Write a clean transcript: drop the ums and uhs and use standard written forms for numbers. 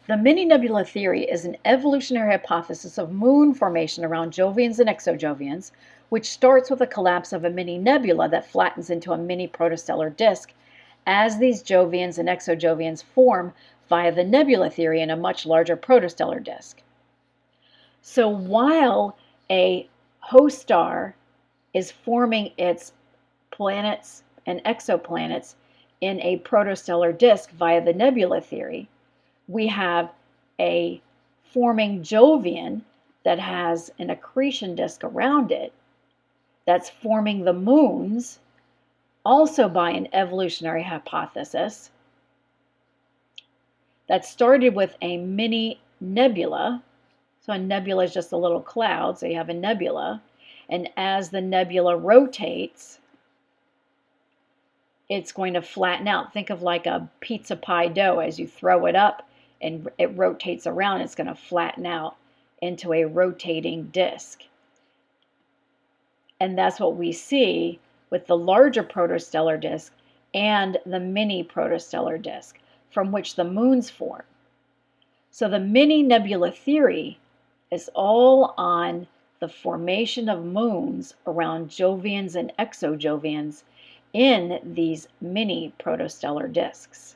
The Mini-Nebula Theory is an evolutionary hypothesis of moon formation around Jovians and exojovians, which starts with the collapse of a mini-nebula that flattens into a mini-protostellar disk as these Jovians and exojovians form via the nebula theory in a much larger protostellar disk. So while a host star is forming its planets and exoplanets in a protostellar disk via the nebula theory, we have a forming Jovian that has an accretion disk around it that's forming the moons, also by an evolutionary hypothesis that started with a mini nebula. So a nebula is just a little cloud, so you have a nebula, and as the nebula rotates, it's going to flatten out. Think of like a pizza pie dough. As you throw it up and it rotates around, it's going to flatten out into a rotating disk. And that's what we see with the larger protostellar disk and the mini protostellar disk from which the moons form. So the Mini-Nebula Theory is all on the formation of moons around Jovians and exojovians in these mini protostellar disks.